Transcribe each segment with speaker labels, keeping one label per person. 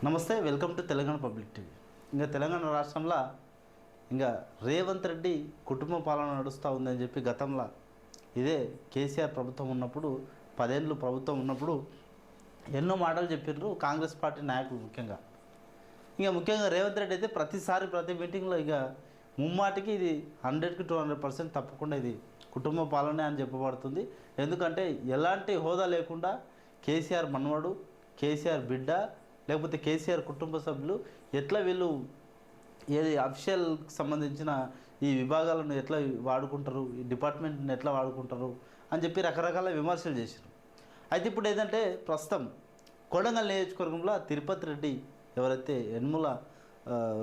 Speaker 1: నమస్తే, welcome to Telangana public TV. ఇంకా తెలంగాణ రాష్ట్రంలో ఇంకా రేవంత్ రెడ్డి కుటుంబ పాలన నడుస్తూ ఉందని చెప్పి గతంలో ఇదే కేసీఆర్ ప్రభుత్వం ఉన్నప్పుడు 10 ఏళ్ళు ప్రభుత్వం ఉన్నప్పుడు ఎన్నో మాటలు చెప్పినారు కాంగ్రెస్ పార్టీ నాయకులు. ముఖ్యంగా రేవంత్ రెడ్డి అయితే ప్రతి మీటింగ్లో ఇక ముమ్మాటికి ఇది 100కి 200% తప్పకుండా ఇది కుటుంబ పాలనే అని చెప్పబడుతుంది. ఎందుకంటే ఎలాంటి హోదా లేకుండా కేసీఆర్ మనవడు, కేసీఆర్ బిడ్డ, లేకపోతే కేసీఆర్ కుటుంబ సభ్యులు ఎట్లా వీళ్ళు ఏది అఫీషియల్కి సంబంధించిన ఈ విభాగాలను ఎట్లా వాడుకుంటారు, ఈ డిపార్ట్మెంట్ని ఎట్లా వాడుకుంటారు అని చెప్పి రకరకాల విమర్శలు చేశారు. అయితే ఇప్పుడు ఏంటంటే ప్రస్తుతం కొడంగల్ నియోజకవర్గంలో తిరుపతి రెడ్డి ఎవరైతే యనమల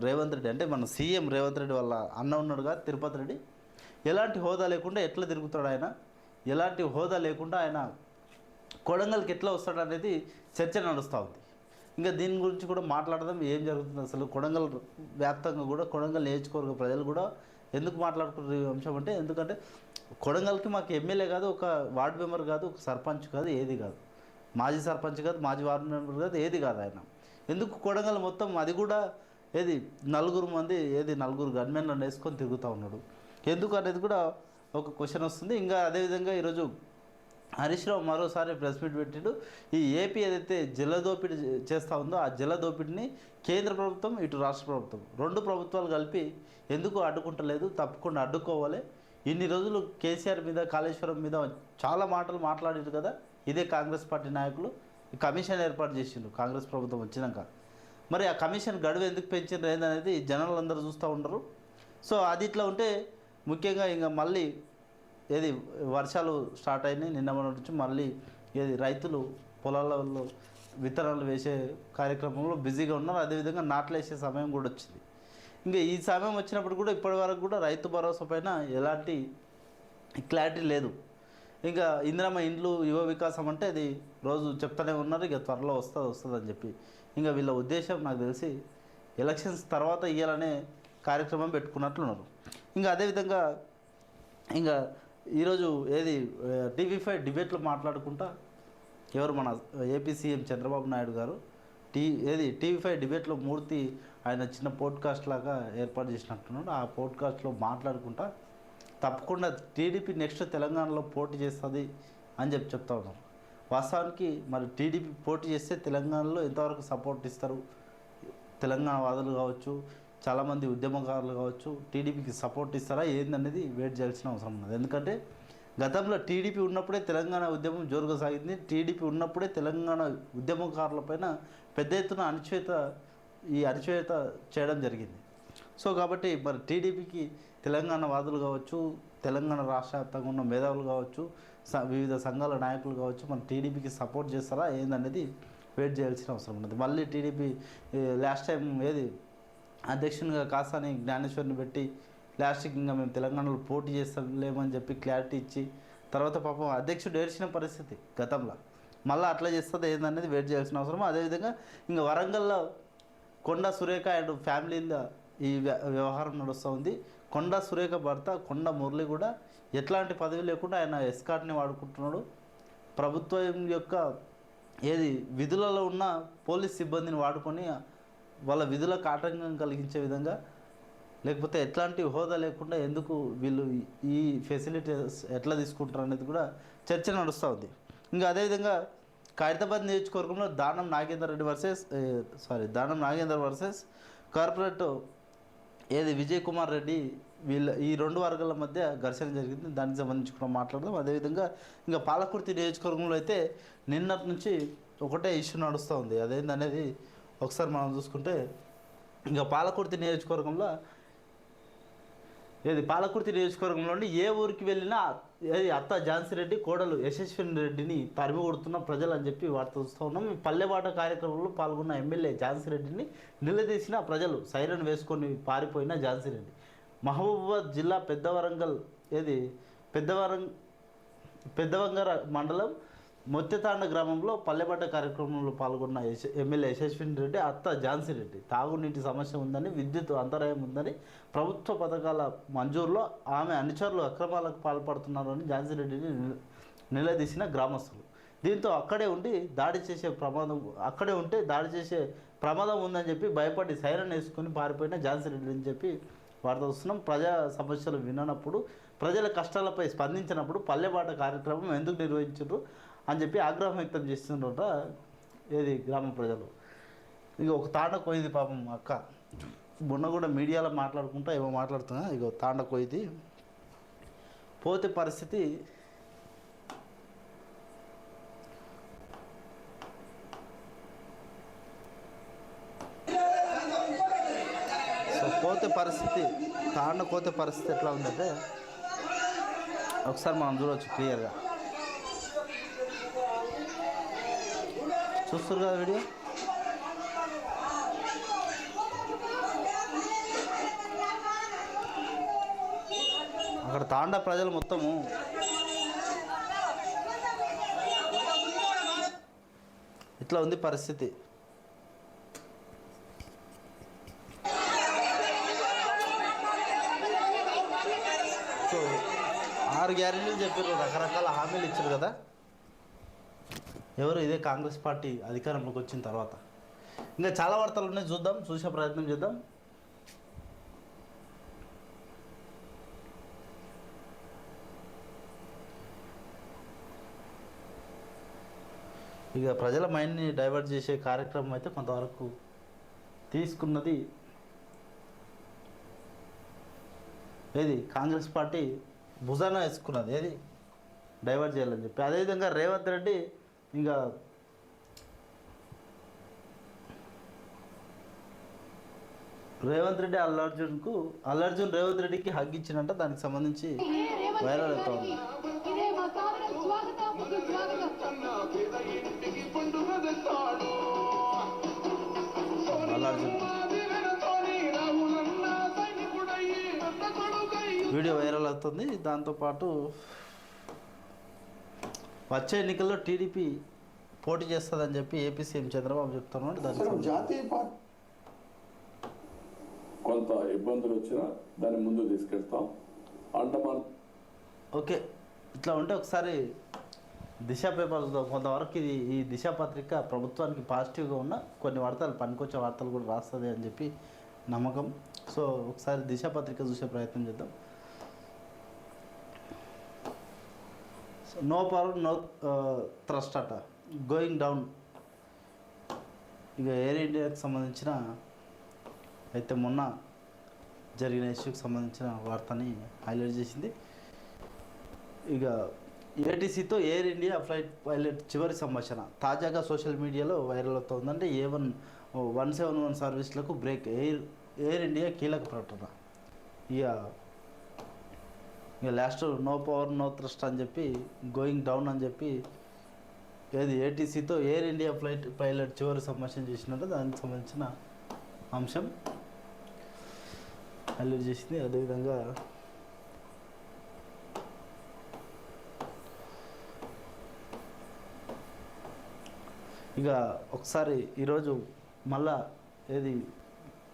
Speaker 1: రేవంత్ రెడ్డి అంటే మన సీఎం రేవంత్ రెడ్డి వాళ్ళ అన్న ఉన్నాడుగా తిరుపతి రెడ్డి, ఎలాంటి హోదా లేకుండా ఎట్లా తిరుగుతాడు ఆయన, ఎలాంటి హోదా లేకుండా ఆయన కొడంగల్కి ఎట్లా వస్తాడు అనేది చర్చ నడుస్తూ ఉంది. ఇంకా దీని గురించి కూడా మాట్లాడదాం, ఏం జరుగుతుంది అసలు కొడంగల్ వ్యాప్తంగా కూడా కొడంగల్ నియోజకవర్గ ప్రజలు కూడా ఎందుకు మాట్లాడుకున్న అంశం అంటే, ఎందుకంటే కొడంగల్కి మాకు ఎమ్మెల్యే కాదు, ఒక వార్డు మెంబర్ కాదు, ఒక సర్పంచ్ కాదు, ఏది కాదు, మాజీ సర్పంచ్ కాదు, మాజీ వార్డు మెంబర్ కాదు, ఏది కాదు ఆయన. ఎందుకు కొడంగల్ మొత్తం అది కూడా ఏది నలుగురు గన్మెన్లను వేసుకొని తిరుగుతూ ఉన్నాడు ఎందుకు అనేది కూడా ఒక క్వశ్చన్ వస్తుంది. ఇంకా అదేవిధంగా ఈరోజు హరీష్ రావు మరోసారి ప్రెస్ మీట్ పెట్టాడు. ఈ ఏపీ ఏదైతే జలదోపిడీ చేస్తూ ఉందో ఆ జలదోపిడిని కేంద్ర ప్రభుత్వం ఇటు రాష్ట్ర ప్రభుత్వం రెండు ప్రభుత్వాలు కలిపి ఎందుకు అడ్డుకుంటలేదు, తప్పకుండా అడ్డుకోవాలి. ఇన్ని రోజులు కేసీఆర్ మీద, కాళేశ్వరం మీద చాలా మాటలు మాట్లాడారు కదా, ఇదే కాంగ్రెస్ పార్టీ నాయకులు కమిషన్ ఏర్పాటు చేసిండ్రు కాంగ్రెస్ ప్రభుత్వం వచ్చినాక. మరి ఆ కమిషన్ గడువు ఎందుకు పెంచారు ఏందనేది జనాలు అందరూ చూస్తూ ఉండరు. సో అది ఇట్లా ఉంటే ముఖ్యంగా ఇంకా మళ్ళీ ఏది వర్షాలు స్టార్ట్ అయినాయి నిన్న మొన్న నుంచి, మళ్ళీ ఏది రైతులు పొలాలలో విత్తనాలు వేసే కార్యక్రమంలో బిజీగా ఉన్నారు. అదేవిధంగా నాట్లు వేసే సమయం కూడా వచ్చింది. ఇంకా ఈ సమయం వచ్చినప్పుడు కూడా ఇప్పటి వరకు కూడా రైతు భరోసా పైన ఎలాంటి క్లారిటీ లేదు. ఇంకా ఇందిరమ్మ ఇండ్లు, యువ వికాసం అంటే అది రోజు చెప్తూనే ఉన్నారు, ఇక త్వరలో వస్తుంది అని చెప్పి. ఇంకా వీళ్ళ ఉద్దేశం నాకు తెలిసి ఎలక్షన్స్ తర్వాత ఇవ్వాలనే కార్యక్రమం పెట్టుకున్నట్లున్నారు. ఇంకా అదేవిధంగా ఇంకా ఈరోజు ఏది టీవీ5 డిబేట్లో మాట్లాడుకుంటా ఎవరు మన ఏపీ సీఎం చంద్రబాబు నాయుడు గారు టీవీ5 డిబేట్లో మూర్తి ఆయన చిన్న పోడ్కాస్ట్ లాగా ఏర్పాటు చేసినట్టున్నాడు. ఆ పోడ్కాస్ట్లో మాట్లాడుకుంటా తప్పకుండా టీడీపీ నెక్స్ట్ తెలంగాణలో పోటీ చేస్తుంది అని చెప్తా ఉన్నారు. వాస్తవానికి మరి టీడీపీ పోటీ చేస్తే తెలంగాణలో ఎంతవరకు సపోర్ట్ ఇస్తారు, తెలంగాణ వాదులు కావచ్చు, చాలామంది ఉద్యమకారులు కావచ్చు, టీడీపీకి సపోర్ట్ ఇస్తారా ఏందనేది వెయిట్ చేయాల్సిన అవసరం ఉన్నది. ఎందుకంటే గతంలో టీడీపీ ఉన్నప్పుడే తెలంగాణ ఉద్యమం జోరుగా సాగింది. టీడీపీ ఉన్నప్పుడే తెలంగాణ ఉద్యమకారులపైన పెద్ద ఎత్తున అణచివేత చేయడం జరిగింది. సో కాబట్టి మరి టీడీపీకి తెలంగాణ వాదులు కావచ్చు, తెలంగాణ రాష్ట్ర వ్యాప్తంగా ఉన్న మేధావులు కావచ్చు, వివిధ సంఘాల నాయకులు కావచ్చు, మన టీడీపీకి సపోర్ట్ చేస్తారా ఏందనేది వెయిట్ చేయాల్సిన అవసరం ఉన్నది. మళ్ళీ టీడీపీ లాస్ట్ టైం అధ్యక్షునిగా కాసాని జ్ఞానేశ్వర్ని పెట్టి లాస్ట్కి ఇంకా మేము తెలంగాణలో పోటీ చేస్తలేమని చెప్పి క్లారిటీ ఇచ్చి తర్వాత పాపం అధ్యక్షుడు ఏడ్చిన పరిస్థితి గతంలో. మళ్ళీ అట్లా చేస్తుంది ఏందనేది వెయిట్ చేయాల్సిన అవసరం. అదేవిధంగా ఇంకా వరంగల్లో కొండా సురేఖ అండ్ ఫ్యామిలీలో ఈ వ్యవహారం నడుస్తూ ఉంది. కొండా సురేఖ భర్త కొండా మురళి కూడా ఎట్లాంటి పదవి లేకుండా ఆయన ఎస్కాట్ని వాడుకుంటున్నాడు. ప్రభుత్వం యొక్క విధులలో ఉన్న పోలీస్ సిబ్బందిని వాడుకొని వాళ్ళ విధులకు ఆటంకం కలిగించే విధంగా, లేకపోతే ఎట్లాంటి హోదా లేకుండా ఎందుకు వీళ్ళు ఈ ఫెసిలిటీస్ ఎట్లా తీసుకుంటారు అనేది కూడా చర్చ నడుస్తూ ఉంది. ఇంకా అదేవిధంగా ఖైరతాబాద్ నియోజకవర్గంలో దానం నాగేందర్ వర్సెస్ కార్పొరేట్ విజయ్ కుమార్ రెడ్డి ఈ రెండు వర్గాల మధ్య ఘర్షణ జరిగింది. దానికి సంబంధించి కూడా మాట్లాడదాం. అదేవిధంగా ఇంకా పాలకుర్తి నియోజకవర్గంలో అయితే నిన్నటి నుంచి ఒకటే ఇష్యూ నడుస్తూ ఉంది. అదేందనేది ఒకసారి మనం చూసుకుంటే ఇంకా పాలకుర్తి నియోజకవర్గంలోని ఏ ఊరికి వెళ్ళినా అత్త ఝాన్సీ రెడ్డి, కోడలు యశస్విని రెడ్డిని తరిమి కొడుతున్న ప్రజలు అని చెప్పి వార్త చూస్తూ ఉన్నాం. పల్లెబాట కార్యక్రమంలో పాల్గొన్న ఎమ్మెల్యే ఝాన్సీ రెడ్డిని నిలదీసిన ప్రజలు, సైరన్ వేసుకొని పారిపోయిన ఝాన్సీ రెడ్డి. మహబూబాబాద్ జిల్లా పెద్దవంగర మండలం మొత్తెతాండ గ్రామంలో పల్లెబడ్డ కార్యక్రమంలో పాల్గొన్న ఎమ్మెల్యే యశస్విని రెడ్డి అత్త ఝాన్సీ రెడ్డి తాగునీటి సమస్య ఉందని, విద్యుత్ అంతరాయం ఉందని, ప్రభుత్వ పథకాల మంజూరులో ఆమె అనుచరులు అక్రమాలకు పాల్పడుతున్నారని ఝాన్సీ రెడ్డిని నిలదీసిన గ్రామస్తులు. దీంతో అక్కడే ఉండి దాడి చేసే ప్రమాదం అక్కడే ఉంటే దాడి చేసే ప్రమాదం ఉందని చెప్పి భయపడి సైరన్ వేసుకొని పారిపోయిన ఝాన్సీ రెడ్డి అని చెప్పి వార్త వస్తున్నాం. ప్రజా సమస్యలు విననప్పుడు, ప్రజల కష్టాలపై స్పందించినప్పుడు పల్లెబాట కార్యక్రమం ఎందుకు నిర్వహించారు అని చెప్పి ఆగ్రహం వ్యక్తం చేస్తున్నారట ఏది గ్రామ ప్రజలు. ఇక ఒక తాండ కొయ్యింది పాపం అక్క, మొన్న కూడా మీడియాలో మాట్లాడుకుంటా ఏమో మాట్లాడుతున్నా. ఇక తాండ కొయ్యింది పోతే పరిస్థితి తాండ కోతే పరిస్థితి ఎట్లా ఉందంటే ఒకసారి మనం చూడవచ్చు క్లియర్గా. చూస్తారు కదా వీడియో. అక్కడ తాండా ప్రజలు మొత్తము ఇట్లా ఉంది పరిస్థితి. సో 6 గ్యారెంటీలు చెప్పారు, రకరకాల హామీలు ఇచ్చారు కదా ఎవరు, ఇదే కాంగ్రెస్ పార్టీ అధికారంలోకి వచ్చిన తర్వాత. ఇంకా చాలా వార్తలు ఉన్నాయి, చూద్దాం, చూసే ప్రయత్నం చేద్దాం. ఇక ప్రజల మైండ్ని డైవర్ట్ చేసే కార్యక్రమం అయితే కొంతవరకు తీసుకున్నది ఏది కాంగ్రెస్ పార్టీ భుజాన వేసుకున్నది, ఏది డైవర్ట్ చేయాలని చెప్పి. అదేవిధంగా రేవంత్ రెడ్డి ఇంకా అల్లు అర్జున్ రేవంత్ రెడ్డికి హగ్ ఇచ్చినట్ట, దానికి సంబంధించి వైరల్ అవుతా ఉంది. అల్లు అర్జున్ వీడియో వైరల్ అవుతుంది. దాంతోపాటు వచ్చే ఎన్నికల్లో టీడీపీ పోటీ చేస్తుందని చెప్పి ఏపీ సీఎం చంద్రబాబు చెప్తున్నాడు. దానికి
Speaker 2: జాతీయ పార్టీ కొంత ఇబ్బందులు వచ్చినా దాన్ని ముందు తీసుకెళ్తాం అండమాన్.
Speaker 1: ఓకే, ఇట్లా ఉంటే ఒకసారి దిశ పేపర్లో కొంతవరకు ఈ దిశ పత్రిక ప్రభుత్వానికి పాజిటివ్గా ఉన్న కొన్ని వార్తలు, పనికొచ్చే వార్తలు కూడా రాస్తుంది అని చెప్పి నమ్మకం. సో ఒకసారి దిశ పత్రిక చూసే ప్రయత్నం చేద్దాం. నో పవర్ నో ట్రస్ట్ అట, గోయింగ్ డౌన్. ఇక ఎయిర్ ఇండియాకి సంబంధించిన అయితే మొన్న జరిగిన ఇష్యూకి సంబంధించిన వార్తని హైలైట్ చేసింది. ఇక ఏటీసీతో ఎయిర్ ఇండియా ఫ్లైట్ పైలట్ చివరి సంభాషణ తాజాగా సోషల్ మీడియాలో వైరల్ అవుతుంది. అంటే A171 సర్వీసులకు బ్రేక్, ఎయిర్ ఇండియా కీలక ప్రకటన. ఇక last no power no trust అని చెప్పి గోయింగ్ డౌన్ అని చెప్పి ఏది ఏటీసీతో ఎయిర్ ఇండియా ఫ్లైట్ పైలట్ చివరి సంభాషణ చేసినట్టు దానికి సంబంధించిన అంశం హైలైట్ చేసింది. అదేవిధంగా ఇక ఒకసారి ఈరోజు మళ్ళా ఏది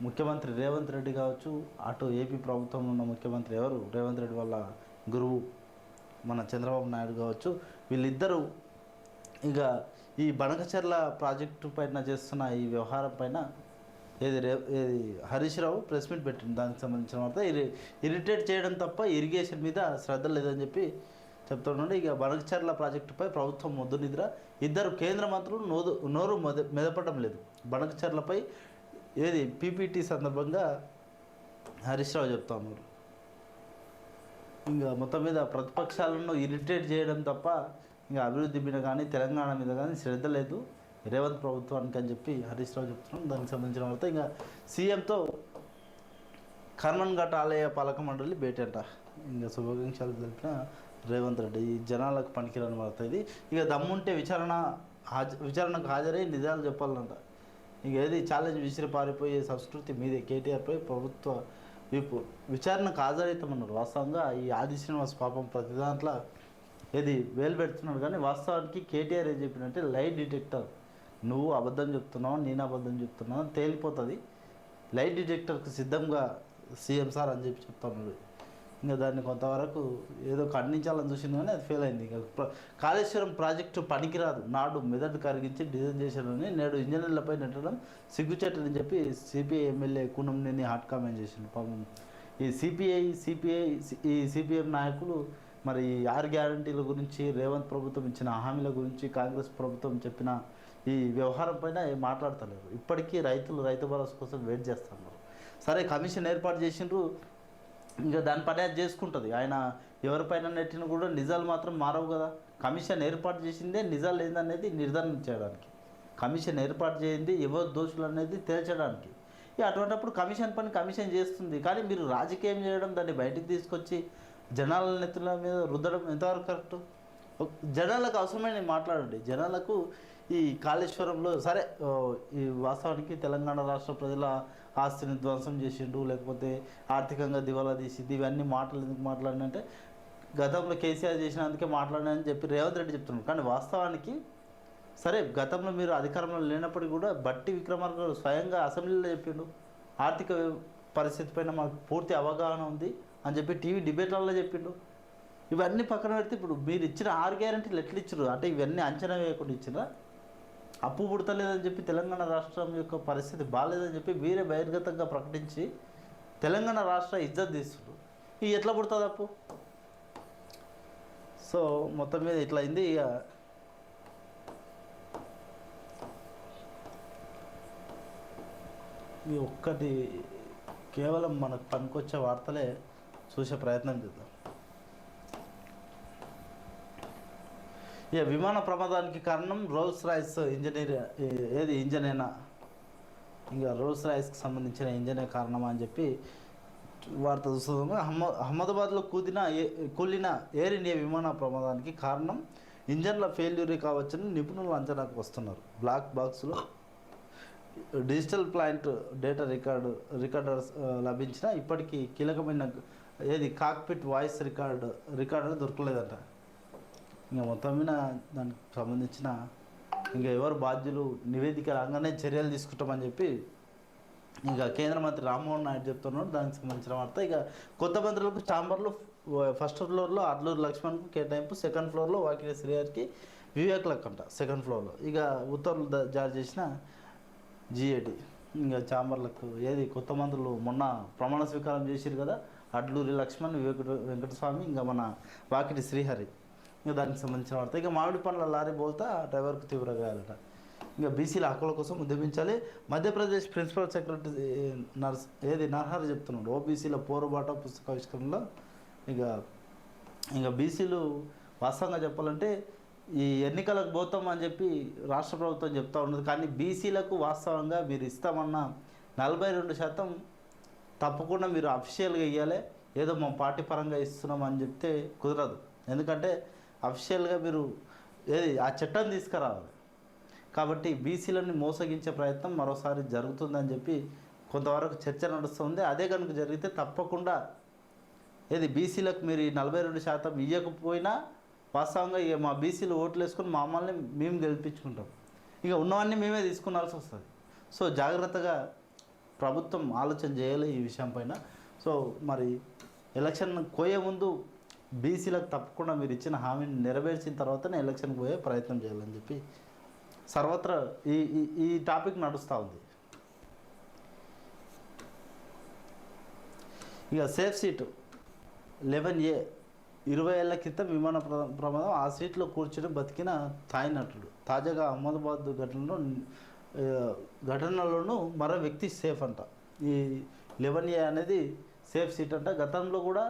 Speaker 1: ముఖ్యమంత్రి రేవంత్ రెడ్డి కావచ్చు, అటు ఏపీ ప్రభుత్వంలో ఉన్న ముఖ్యమంత్రి ఎవరు రేవంత్ రెడ్డి వాళ్ళ గురువు మన చంద్రబాబు నాయుడు కావచ్చు, వీళ్ళిద్దరూ ఇక ఈ బనకచెర్ల ప్రాజెక్టు పైన చేస్తున్న ఈ వ్యవహారం పైన ఏది హరీష్ రావు ప్రెస్ మీట్ పెట్టింది. దానికి సంబంధించిన వార్త ఇరిటేట్ చేయడం తప్ప ఇరిగేషన్ మీద శ్రద్ధ లేదని చెప్పి చెప్తున్నాడు. ఇక బనకచెర్ల ప్రాజెక్టుపై ప్రభుత్వం మొద్దు నిద్ర, ఇద్దరు కేంద్ర మంత్రులు నోరు మెదపడం లేదు. బనకచెర్లపై ఏది పీపీటీ సందర్భంగా హరీష్ రావు చెప్తా ఉన్నారు. ఇంకా మొత్తం మీద ప్రతిపక్షాలను ఇరిటేట్ చేయడం తప్ప ఇంకా అభివృద్ధి మీద కానీ తెలంగాణ మీద కానీ శ్రద్ధ లేదు రేవంత్ ప్రభుత్వానికి అని చెప్పి హరీష్ రావు చెప్తున్నాం. దానికి సంబంధించిన వార్త. ఇంకా సీఎంతో కర్మన్ ఘాట్ ఆలయ పాలక మండలి భేటీ అంట. ఇంకా శుభాకాంక్షలు తెలిపిన రేవంత్ రెడ్డి. ఈ జనాలకు పనికిరాని వార్త ఇది. ఇక దమ్ముంటే విచారణకు హాజరై నిజాలు చెప్పాలంట. ఇక ఏది ఛాలెంజ్ విసిరి పారిపోయే సంస్కృతి మీదే కేటీఆర్పై ప్రభుత్వ విప్పు, విచారణకు హాజరవుతామన్నారు. వాస్తవంగా ఈ ఆది శ్రీనివాస్ పాపం ప్రతి దాంట్లో ఏది వేలు పెడుతున్నాడు, కానీ వాస్తవానికి కేటీఆర్ ఏం చెప్పినట్టే లైట్ డిటెక్టర్, నువ్వు అబద్ధం చెప్తున్నావు నేను అబద్ధం చెప్తున్నావు తేలిపోతుంది, లైట్ డిటెక్టర్కి సిద్ధంగా సీఎం సార్ అని చెప్పి చెప్తున్నాడు. ఇంకా దాన్ని కొంతవరకు ఏదో ఖండించాలని చూసింది కానీ అది ఫెయిల్ అయింది. ఇంకా కాళేశ్వరం ప్రాజెక్టు పనికిరాదు, నాడు మెదడు కరిగించి డిజైన్ చేశాడని నేడు ఇంజనీర్లపై నెట్టడం సిగ్గుచేటని చెప్పి CPI MLA Kunamneni hot comment చేసిండు. పాపం ఈ సిపిఎం నాయకులు మరి 6 గ్యారంటీల గురించి, రేవంత్ ప్రభుత్వం ఇచ్చిన హామీల గురించి, కాంగ్రెస్ ప్రభుత్వం చెప్పిన ఈ వ్యవహారం పైన ఏం మాట్లాడతలేరు. ఇప్పటికీ రైతు భరోసా కోసం వెయిట్ చేస్తున్నారు. సరే కమిషన్ ఏర్పాటు చేసిండ్రు, ఇంకా దాని పని అది చేసుకుంటుంది. ఆయన ఎవరిపైన నెట్టిన కూడా నిజాలు మాత్రం మారవు కదా. కమిషన్ ఏర్పాటు చేసిందే నిజాలు ఏందనేది నిర్ధారణ చేయడానికి, కమిషన్ ఏర్పాటు చేయింది ఎవరు దోషులు అనేది తేల్చడానికి. అటువంటిప్పుడు కమిషన్ పని కమిషన్ చేస్తుంది. కానీ మీరు రాజకీయం చేయడం, దాన్ని బయటికి తీసుకొచ్చి జనాల నెత్తుల మీద రుద్దడం ఎంతవరకు కరెక్ట్? జనాలకు అవసరమైన మాట్లాడండి. జనాలకు ఈ కాళేశ్వరంలో సరే ఈ వాస్తవానికి తెలంగాణ రాష్ట్ర ప్రజల ఆస్తిని ధ్వంసం చేసిండు, లేకపోతే ఆర్థికంగా దివాలా తీసింది, ఇవన్నీ మాటలు ఎందుకు మాట్లాడినంటే గతంలో కేసీఆర్ చేసినందుకే మాట్లాడినని చెప్పి రేవంత్ రెడ్డి చెప్తున్నాడు. కానీ వాస్తవానికి సరే గతంలో మీరు అధికారంలో లేనప్పటికీ కూడా బట్టి విక్రమార్క గారు స్వయంగా అసెంబ్లీలో చెప్పిండు, ఆర్థిక పరిస్థితి పైన మాకు పూర్తి అవగాహన ఉంది అని చెప్పి టీవీ డిబేట్లలో చెప్పిండు. ఇవన్నీ పక్కన పెడితే ఇప్పుడు మీరు ఇచ్చిన 6 గ్యారెంటీలు ఎట్లా ఇచ్చారు అంటే ఇవన్నీ అంచనా వేయకుండా ఇచ్చినా, అప్పు పుడతలేదని చెప్పి తెలంగాణ రాష్ట్రం యొక్క పరిస్థితి బాగాలేదని చెప్పి వీరే బహిర్గతంగా ప్రకటించి తెలంగాణ రాష్ట్ర ఇజ్జత్ తీస్తున్నారు. ఇది ఎట్లా పుడుతుంది అప్పు? సో మొత్తం మీద ఇట్లా అయింది. ఇక ఈ ఒక్కటి కేవలం మనకు పనికొచ్చే వార్తలే చూసే ప్రయత్నం చేద్దాం. ఇక విమాన ప్రమాదానికి కారణం రోల్స్ రాయిస్ ఇంజనేనా, ఇంకా రోల్స్ రాయిస్కి సంబంధించిన ఇంజనే కారణమా అని చెప్పి వార్త చూస్తున్నాము. అహ్మదాబాద్లో కూలిన ఎయిర్ ఇండియా విమాన ప్రమాదానికి కారణం ఇంజన్ల ఫెయిల్యూర్ కావచ్చని నిపుణులు అంచనాకు వస్తున్నారు. బ్లాక్ బాక్స్లో డిజిటల్ ప్లాంట్ డేటా రికార్డర్స్ లభించిన ఇప్పటికీ కీలకమైన కాక్పిట్ వాయిస్ రికార్డర్ దొరకలేదంట. ఇంకా మొత్తం మీద దానికి సంబంధించిన ఇంకా ఎవరు బాధ్యులు నివేదిక రాగానే చర్యలు తీసుకుంటామని చెప్పి ఇంకా కేంద్ర మంత్రి రామ్మోహన్ నాయుడు చెప్తున్నాడు. దానికి సంబంధించిన వార్త. ఇక కొత్త మంత్రులకు ఛాంబర్లు ఫస్ట్ ఫ్లోర్లో అడ్లూరు లక్ష్మణ్కు కేటాయింపు, సెకండ్ ఫ్లోర్లో వాకిలి శ్రీహరికి, వివేక్లకు అంట సెకండ్ ఫ్లోర్లో. ఇక ఉత్తర్వులు జారీ చేసిన జిఏడి ఇంకా ఛాంబర్లకు కొత్త మంత్రులు మొన్న ప్రమాణ స్వీకారం చేసిరు కదా, అడ్లూరి లక్ష్మణ్, వెంకటస్వామి, ఇంకా మన వాకిటి శ్రీహరి. ఇంకా దానికి సంబంధించిన వార్త. ఇక మామిడి పండ్ల లారీ బోల్తా డ్రైవర్కు తీవ్ర గాయాలట. ఇంకా బీసీల హక్కుల కోసం ఉద్యమించాలి. మధ్యప్రదేశ్ ప్రిన్సిపల్ సెక్రటరీ నర్హర్ చెప్తున్నాడు. ఓబీసీల పోరుబాట పుస్తకావిష్కరణలో ఇంకా బీసీలు వాస్తవంగా చెప్పాలంటే ఈ ఎన్నికలకు పోతాం అని చెప్పి రాష్ట్ర ప్రభుత్వం చెప్తా ఉన్నది. కానీ బీసీలకు వాస్తవంగా మీరు ఇస్తామన్న 42% తప్పకుండా మీరు అఫీషియల్గా ఇవ్వాలి. ఏదో మా పార్టీ పరంగా ఇస్తున్నామని చెప్తే కుదరదు. ఎందుకంటే అఫీషియల్గా మీరు ఆ చట్టం తీసుకురావాలి. కాబట్టి బీసీలని మోసగించే ప్రయత్నం మరోసారి జరుగుతుందని చెప్పి కొంతవరకు చర్చ నడుస్తుంది. అదే కనుక జరిగితే తప్పకుండా బీసీలకు మీరు 42% ఇవ్వకపోయినా వాస్తవంగా ఇక మా బీసీలు ఓట్లు వేసుకొని మమ్మల్ని మేము గెలిపించుకుంటాం, ఇక ఉన్నవన్నీ మేమే తీసుకున్నాల్సి వస్తుంది. సో జాగ్రత్తగా ప్రభుత్వం ఆలోచన చేయాలి ఈ విషయం పైన. సో మరి ఎలక్షన్ పోయే ముందు బీసీలకు తప్పకుండా మీరు ఇచ్చిన హామీని నెరవేర్చిన తర్వాతనే ఎలక్షన్కి పోయే ప్రయత్నం చేయాలని చెప్పి సర్వత్రా ఈ టాపిక్ నడుస్తూ ఉంది. ఇక సేఫ్ సీటు 11A 20 ఏళ్ల క్రితం విమాన ప్రమాదం, ఆ సీట్లో కూర్చుని బతికిన థాయ్ నటుడు. తాజాగా అహ్మదాబాద్ ఘటనలోనూ మరో వ్యక్తి సేఫ్ అంట. ఈ 11A అనేది సేఫ్ సీట్ అంట. గతంలో కూడా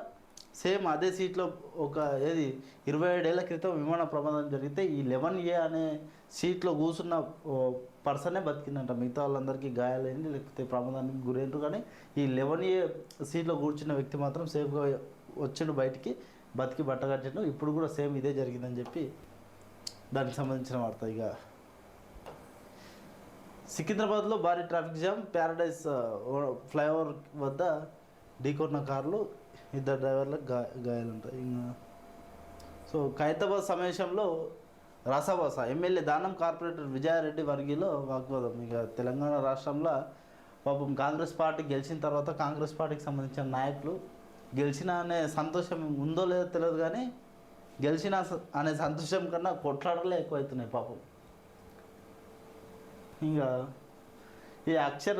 Speaker 1: సేమ్ అదే సీట్లో ఒక 27 ఏళ్ల క్రితం విమాన ప్రమాదం జరిగితే ఈ 11A అనే సీట్లో కూర్చున్న పర్సనే బతికిందంట. మిగతా వాళ్ళందరికీ గాయాలైంది, లేకపోతే ప్రమాదానికి గురైనరు. కానీ ఈ 11A సీట్లో కూర్చున్న వ్యక్తి మాత్రం సేఫ్గా వచ్చిండు, బయటికి బతికి బట్టగట్టిండు. ఇప్పుడు కూడా సేమ్ ఇదే జరిగిందని చెప్పి దానికి సంబంధించిన వార్త. ఇక సికింద్రాబాద్లో భారీ ట్రాఫిక్ జామ్, ప్యారడైజ్ ఫ్లైఓవర్ వద్ద ఢీకొన్న కార్లు, 2 డ్రైవర్లకు గాయాలుంటాయి. ఇంకా సో ఖైరతాబాద్ సమావేశంలో రసాబస ఎమ్మెల్యే దానం కార్పొరేటర్ విజయారెడ్డి వర్గీలో వాగ్వాదం. ఇక తెలంగాణ రాష్ట్రంలో పాపం కాంగ్రెస్ పార్టీ గెలిచిన తర్వాత కాంగ్రెస్ పార్టీకి సంబంధించిన నాయకులు గెలిచిన అనే సంతోషం ఉందో లేదో తెలియదు, కానీ గెలిచిన అనే సంతోషం కన్నా కొట్లాడలే ఎక్కువవుతున్నాయి పాపం. ఇంకా ఈ అక్షర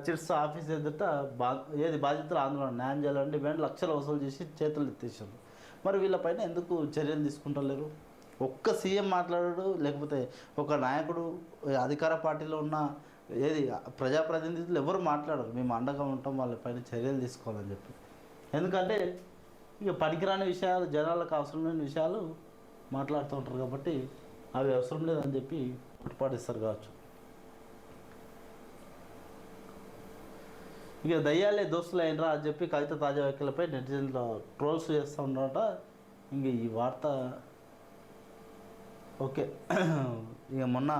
Speaker 1: చిట్స్ ఆఫీస్ ఎదుట బాధితుల ఆందోళన న్యాయం చేయాలని డిమాండ్ లక్షలు వసూలు చేసి చేతులు ఎత్తేసారు. మరి వీళ్ళపైన ఎందుకు చర్యలు తీసుకుంటలేరు? ఒక్క సీఎం మాట్లాడాడు, లేకపోతే ఒక నాయకుడు అధికార పార్టీలో ఉన్న ప్రజాప్రతినిధులు ఎవరు మాట్లాడరు మేము అండగా ఉంటాం, వాళ్ళపైన చర్యలు తీసుకోవాలని చెప్పి. ఎందుకంటే ఇక పనికిరాని విషయాలు, జనాలకు అవసరం లేని విషయాలు మాట్లాడుతూ ఉంటారు కాబట్టి అవి అవసరం లేదని చెప్పి కొట్టుపాటిస్తారు కావచ్చు. ఇక దయ్యాలే దోస్తులు అయినరా అని చెప్పి కవిత తాజా వ్యాఖ్యలపై నెటిజన్లో ట్రోల్స్ చేస్తూ ఉన్నారట. ఇంక ఈ వార్త ఓకే. ఇక మొన్న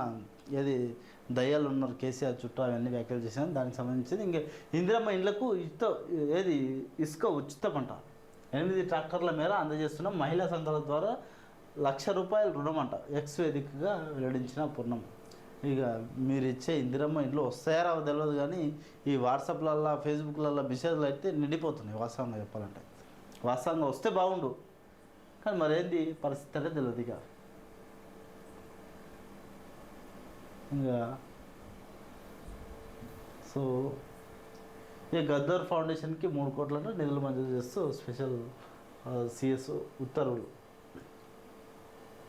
Speaker 1: దయ్యాలు ఉన్నారు కేసీఆర్ చుట్టూ అవన్నీ వ్యాఖ్యలు చేశాను, దానికి సంబంధించింది. ఇంక ఇందిరమ్మ ఇండ్లకు ఇసుక ఉచితమంట. 8 ట్రాక్టర్ల మేర అందజేస్తున్నాం, మహిళా సంఘాల ద్వారా ₹1,00,000 రుణమంట ఎక్స్ వేదికగా వెల్లడించిన పూర్ణం. ఇక మీరు ఇచ్చే ఇందిరమ్మ ఇంట్లో వస్తాయా రావో తెలియదు, కానీ ఈ వాట్సాప్లల్లో ఫేస్బుక్లలో మెసేజ్లు అయితే నిండిపోతున్నాయి. వాస్తవంగా చెప్పాలంటే వాస్తవంగా వస్తే బాగుండు, కానీ మరేంది పరిస్థితి అనేది తెలియదు. ఇంకా సో ఈ గద్దర్ ఫౌండేషన్కి 3 కోట్లను నిధులు మంజూరు చేస్తూ స్పెషల్ సిఎస్ ఉత్తర్వులు.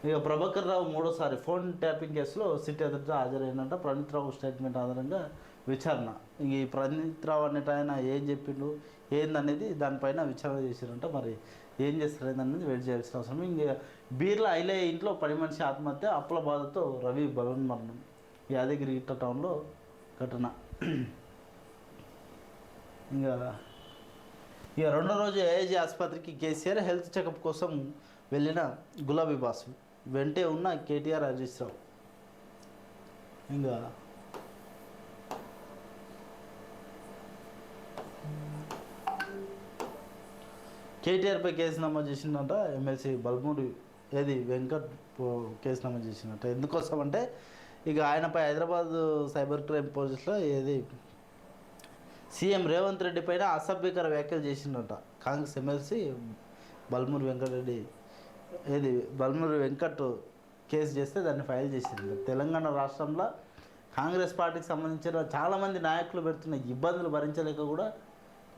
Speaker 1: ఇక ప్రభాకర్ రావు మూడోసారి ఫోన్ ట్యాపింగ్ కేసులో సిట్ ఎదుట హాజరైందంట. ప్రణీత్ రావు స్టేట్మెంట్ ఆధారంగా విచారణ. ఇంక ఈ ప్రణీత్ రావు అనేట ఆయన ఏం చెప్పిండు ఏందనేది దానిపైన విచారణ చేశారంట. మరి ఏం చేస్తారేందనేది వెయిట్ చేయాల్సిన అవసరం. ఇంక బీర్ల ఐలే ఇంట్లో 10 మనిషి ఆత్మహత్య, అప్పుల బాధతో రవి బలవన్మరణం. యాదగిరి టౌన్లో ఘటన. ఇక రెండో రోజు ఏఐజీ ఆసుపత్రికి కేసీఆర్ హెల్త్ చెకప్ కోసం వెళ్ళిన గులాబీ బాసు, వెంటే ఉన్న కేటీఆర్ హరీష్ రావు. ఇంకా కేటీఆర్పై కేసు నమోదు చేసిందంట ఎమ్మెల్సీ బల్మూరి వెంకట్ కేసు నమోదు చేసిందంట. ఎందుకోసం అంటే ఇక ఆయనపై హైదరాబాద్ సైబర్ క్రైమ్ పోలీసులో సీఎం రేవంత్ రెడ్డి పైన అసభ్యకర వ్యాఖ్యలు చేసిండట. కాంగ్రెస్ ఎమ్మెల్సీ బల్మూరి వెంకట్ కేసు చేస్తే దాన్ని ఫైల్ చేసింది. తెలంగాణ రాష్ట్రంలో కాంగ్రెస్ పార్టీకి సంబంధించిన చాలామంది నాయకులు పెడుతున్న ఇబ్బందులు భరించలేక కూడా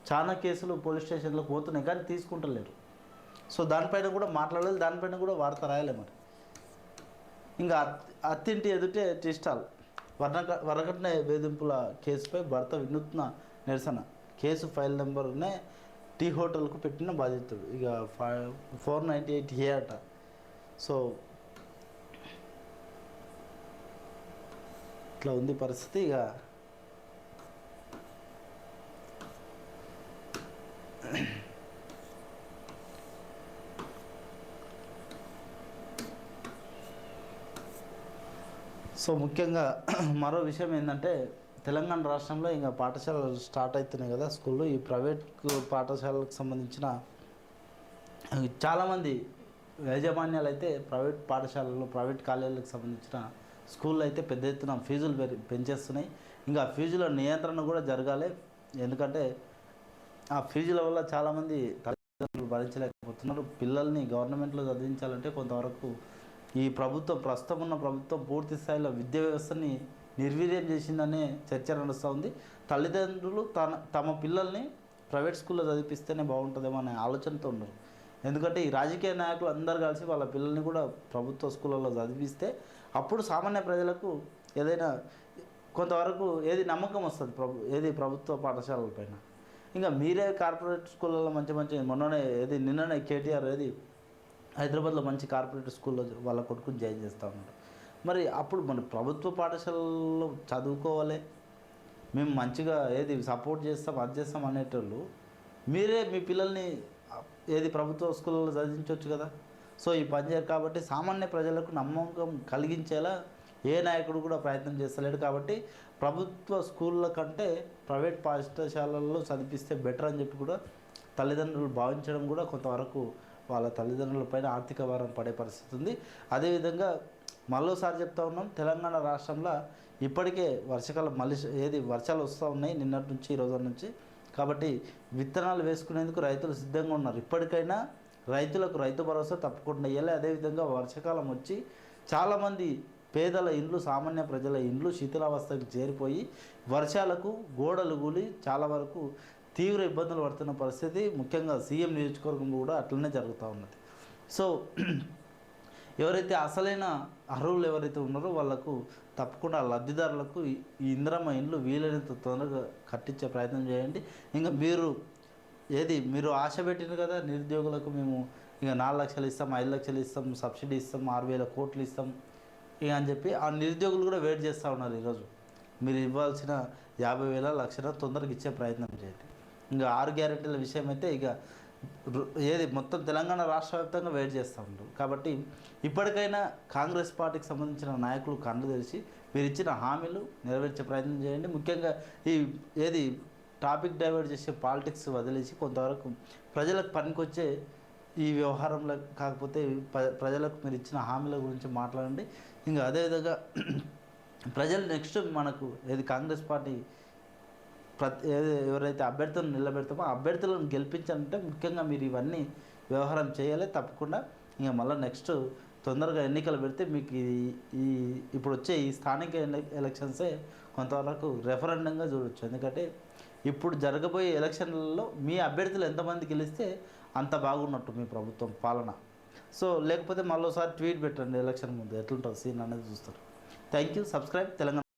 Speaker 1: చాలా కేసులు పోలీస్ స్టేషన్లకు పోతున్నాయి, కానీ తీసుకుంటలేరు. సో దానిపైన కూడా మాట్లాడాలి, దానిపైన కూడా వార్త రాయాలి. మరి ఇంకా అత్తింటి ఎదుటే టీ స్టాల్ వరకట్న వేధింపుల కేసుపై భర్త వినూత్న నిరసన. కేసు ఫైల్ నెంబర్నే టీ హోటల్కు పెట్టిన బాధితుడు. ఇక 498A అట. సో ఇట్లా ఉంది పరిస్థితి. ఇక సో ముఖ్యంగా మరో విషయం ఏంటంటే తెలంగాణ రాష్ట్రంలో ఇంకా పాఠశాలలు స్టార్ట్ అవుతున్నాయి కదా, స్కూళ్ళు. ఈ ప్రైవేట్ పాఠశాలలకు సంబంధించిన చాలామంది యాజమాన్యాలు అయితే ప్రైవేట్ పాఠశాలలు, ప్రైవేట్ కాలేజీలకు సంబంధించిన స్కూళ్ళు అయితే పెద్ద ఎత్తున ఫీజులు పెంచేస్తున్నాయి. ఇంకా ఫీజుల నియంత్రణ కూడా జరగాలి. ఎందుకంటే ఆ ఫీజుల వల్ల చాలామంది తల్లిదండ్రులు భరించలేకపోతున్నారు. పిల్లల్ని గవర్నమెంట్లో చదివించాలంటే కొంతవరకు ఈ ప్రస్తుతం ఉన్న ప్రభుత్వం పూర్తి స్థాయిలో విద్యా వ్యవస్థని నిర్వీర్యం చేసిందనే చర్చ నడుస్తూ ఉంది. తల్లిదండ్రులు తమ పిల్లల్ని ప్రైవేట్ స్కూల్లో చదివిస్తేనే బాగుంటుందేమో అనే ఆలోచనతో ఉన్నారు. ఎందుకంటే ఈ రాజకీయ నాయకులు అందరు కలిసి వాళ్ళ పిల్లల్ని కూడా ప్రభుత్వ స్కూళ్ళలో చదివిస్తే అప్పుడు సామాన్య ప్రజలకు ఏదైనా కొంతవరకు నమ్మకం వస్తుంది ప్రభుత్వ పాఠశాలలపైన. ఇంకా మీరే కార్పొరేట్ స్కూళ్ళలో మంచి నిన్ననే కేటీఆర్ హైదరాబాద్లో మంచి కార్పొరేట్ స్కూల్లో వాళ్ళ కొడుకుని జాయిన్ చేస్తూ ఉన్నారు. మరి అప్పుడు మన ప్రభుత్వ పాఠశాలలో చదువుకోవాలి, మేము మంచిగా సపోర్ట్ చేస్తాం, అది చేస్తాం అనేటోళ్ళు మీరే మీ పిల్లల్ని ప్రభుత్వ స్కూళ్ళలో చదివించవచ్చు కదా. సో ఈ పని చేయరు కాబట్టి సామాన్య ప్రజలకు నమ్మకం కలిగించేలా ఏ నాయకుడు కూడా ప్రయత్నం చేస్తలేడు. కాబట్టి ప్రభుత్వ స్కూళ్ళ కంటే ప్రైవేట్ పాఠశాలల్లో చదివిస్తే బెటర్ అని చెప్పి కూడా తల్లిదండ్రులు భావించడం కూడా కొంతవరకు వాళ్ళ తల్లిదండ్రులపైన ఆర్థిక భారం పడే పరిస్థితి ఉంది. అదేవిధంగా మరోసారి చెప్తా ఉన్నాం, తెలంగాణ రాష్ట్రంలో ఇప్పటికే వర్షాకాలం వర్షాలు వస్తూ ఉన్నాయి నిన్నటి నుంచి ఈ రోజు నుంచి. కాబట్టి విత్తనాలు వేసుకునేందుకు రైతులు సిద్ధంగా ఉన్నారు. ఇప్పటికైనా రైతులకు రైతు భరోసా తప్పకుండా ఇవ్వాలి. అదేవిధంగా వర్షాకాలం వచ్చి చాలామంది పేదల ఇండ్లు, సామాన్య ప్రజల ఇండ్లు శిథిలావస్థకు చేరిపోయి వర్షాలకు గోడలు కూలి చాలా వరకు తీవ్ర ఇబ్బందులు పడుతున్న పరిస్థితి ముఖ్యంగా సీఎం నియోజకవర్గం కూడా అట్లనే జరుగుతూ ఉన్నది. సో ఎవరైతే అసలైన అర్హులు ఎవరైతే ఉన్నారో వాళ్ళకు తప్పకుండా లబ్ధిదారులకు ఈ ఇందిరమ్మ ఇండ్లు వీలైనంత తొందరగా కట్టించే ప్రయత్నం చేయండి. ఇంకా మీరు ఆశ పెట్టిన కదా నిరుద్యోగులకు మేము ఇక 4 లక్షలు ఇస్తాం, 5 లక్షలు ఇస్తాం, సబ్సిడీ ఇస్తాం, 6,000 కోట్లు ఇస్తాం ఇక అని చెప్పి ఆ నిరుద్యోగులు కూడా వెయిట్ చేస్తూ ఉన్నారు. ఈరోజు మీరు ఇవ్వాల్సిన 50,000 లక్షల తొందరగా ఇచ్చే ప్రయత్నం చేయండి. ఇంకా 6 గ్యారెంటీల విషయం అయితే ఇక మొత్తం తెలంగాణ రాష్ట్ర వ్యాప్తంగా వెయిట్ చేస్తూ ఉంటారు. కాబట్టి ఇప్పటికైనా కాంగ్రెస్ పార్టీకి సంబంధించిన నాయకులు కళ్ళు తెరిచి మీరు ఇచ్చిన హామీలు నెరవేర్చే ప్రయత్నం చేయండి. ముఖ్యంగా ఈ టాపిక్ డైవర్ట్ చేసే పాలిటిక్స్ వదిలేసి కొంతవరకు ప్రజలకు పనికొచ్చే ఈ వ్యవహారంలో కాకపోతే ప్రజలకు మీరు ఇచ్చిన హామీల గురించి మాట్లాడండి. ఇంకా అదేవిధంగా ప్రజలు నెక్స్ట్ మనకు కాంగ్రెస్ పార్టీ ఎవరైతే అభ్యర్థులను నిలబెడతామో ఆ అభ్యర్థులను గెలిపించాలంటే ముఖ్యంగా మీరు ఇవన్నీ వ్యవహారం చేయాలి తప్పకుండా. ఇంకా మళ్ళీ నెక్స్ట్ తొందరగా ఎన్నికలు పెడితే మీకు ఇప్పుడు వచ్చే ఈ స్థానిక ఎలక్షన్సే కొంతవరకు రెఫరెండంగా చూడవచ్చు. ఎందుకంటే ఇప్పుడు జరగబోయే ఎలక్షన్లలో మీ అభ్యర్థులు ఎంతమంది గెలిస్తే అంత బాగున్నట్టు మీ ప్రభుత్వం పాలన. సో లేకపోతే మళ్ళీసారి ట్వీట్ పెట్టండి ఎలక్షన్ ముందు ఎట్లుంటుంది సీన్ అనేది చూస్తారు. Thank you. సబ్స్క్రైబ్ తెలంగాణ.